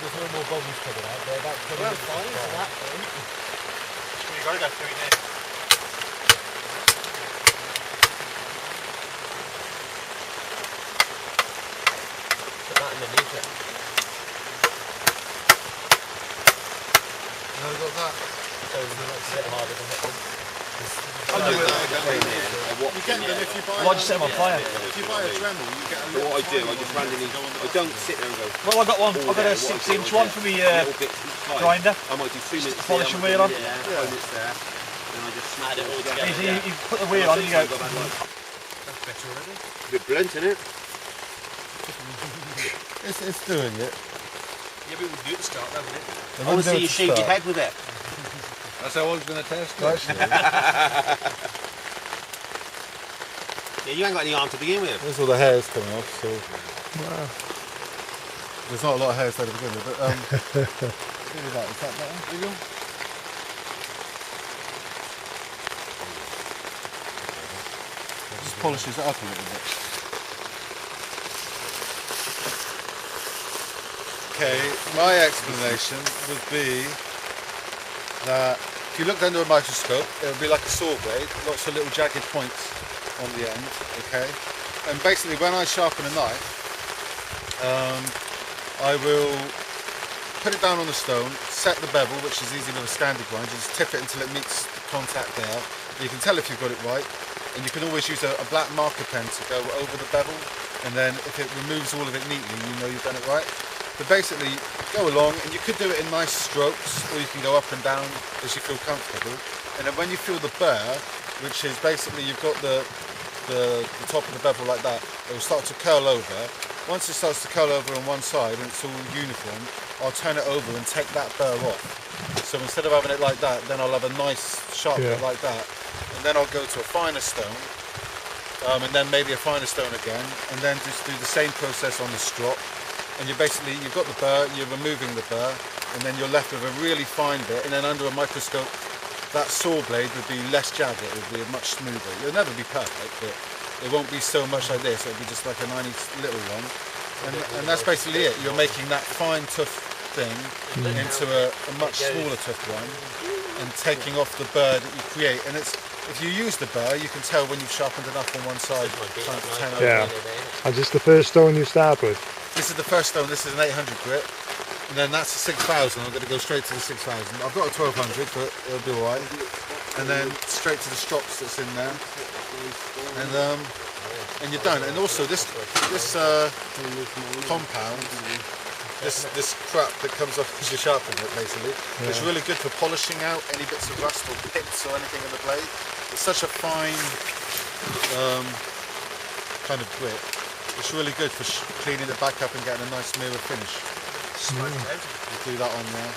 there's no more bubbles coming out. They're about coming Well, fine for that then. You've got to go through it now. Put that underneath it. No, got that. So it's a bit harder to hit them. I'll do it. You get them if you buy. Well, I just set them on fire. If you buy a Dremel, you get a little. What I do, I just randomly, I don't sit there and go. Well, I got one. I've got a 6-inch one for me grinder. I might do 2 minutes. Polishing wheel on. 5 minutes there, then I just smash it all together. Easy, you put the wheel on and you go. That's better already. A bit blunt, isn't it? It's doing it. Yeah, but we'll do it to start, though, wouldn't it? I want to see you shave your head with it. That's how I was going to test it. Actually, Yeah, you ain't got any arm to begin with. there's all the hairs coming off, so... There's not a lot of hairs there to begin with, but... Look at that, is that better? Eagle? Just polishes it up a little bit. Okay, my explanation would be that if you looked under a microscope, it would be like a saw blade, lots of little jagged points on the end, okay? And basically when I sharpen a knife, I will put it down on the stone, set the bevel, which is easy with a standard grind, you just tip it until it meets the contact there. You can tell if you've got it right, and you can always use a black marker pen to go over the bevel, and then if it removes all of it neatly, you know you've done it right. But basically, go along, and you could do it in nice strokes, or you can go up and down as you feel comfortable. And then when you feel the burr, which is basically you've got the top of the bevel like that, it will start to curl over. Once it starts to curl over on one side and it's all uniform, I'll turn it over and take that burr off. So instead of having it like that, then I'll have a nice sharp bit like that. And then I'll go to a finer stone, and then maybe a finer stone again, and then just do the same process on the strop. And you've got the burr, you're removing the burr, and then you're left with a really fine bit, and then under a microscope, that saw blade would be less jagged, it would be much smoother. It'll never be perfect, but it won't be so much like this, it'll be just like a tiny little one. And that's basically it, you're making that fine, tough thing into a much smaller, tough one, and taking off the burr that you create. And it's, if you use the burr, you can tell when you've sharpened enough on one side, trying to turn over. Yeah. And just the first stone you start with? This is the first stone, this is an 800 grit, and then that's a 6,000, I'm going to go straight to the 6,000. I've got a 1200, but it'll be alright. And then straight to the strops that's in there. And you're done. And also this compound, this crap that comes off as you sharpen it basically, it's really good for polishing out any bits of rust or pits or anything in the blade. It's such a fine kind of grit. It's really good for cleaning it back up and getting a nice mirror finish. You do that on there.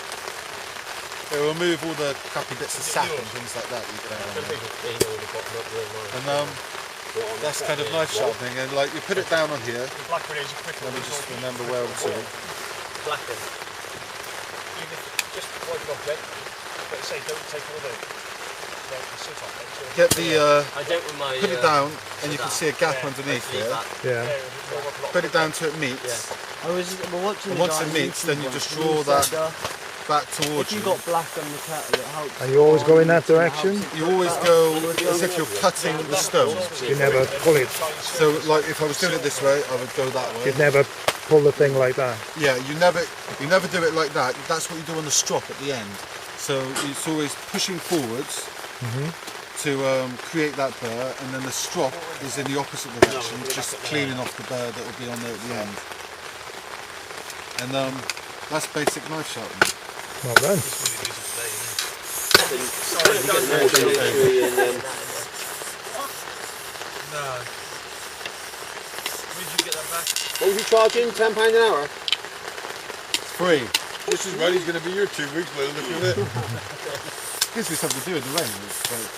It will remove all the crappy bits of sap and things like that you get out on there. And that's kind of knife sharpening, and like you put it down on here. Let me just remember where I'm to. Blacken. Just wipe it off, Jake. But say, don't take all the soot off it. Get the, I don't with my, put it down, and you can see a gap underneath here. Yeah. Put it down till it meets. And once it meets, then you just draw that back towards If you got black on the kettle, it helps. And you always go in that direction? You always go as if you're cutting the stone. You never pull it? So like if I was doing it this way, I would go that way. You'd never pull the thing like that? Yeah, you never do it like that. That's what you do on the strop at the end. So it's always pushing forwards to create that burr, and then the strop is in the opposite direction, just cleaning off the burr that will be on there at the end. And that's basic knife sharpening. Well done. What was you charging? £10 an hour? Free. This is right, he's going to be here 2 weeks by the look of it. Gives me something to do in the rain. It's like...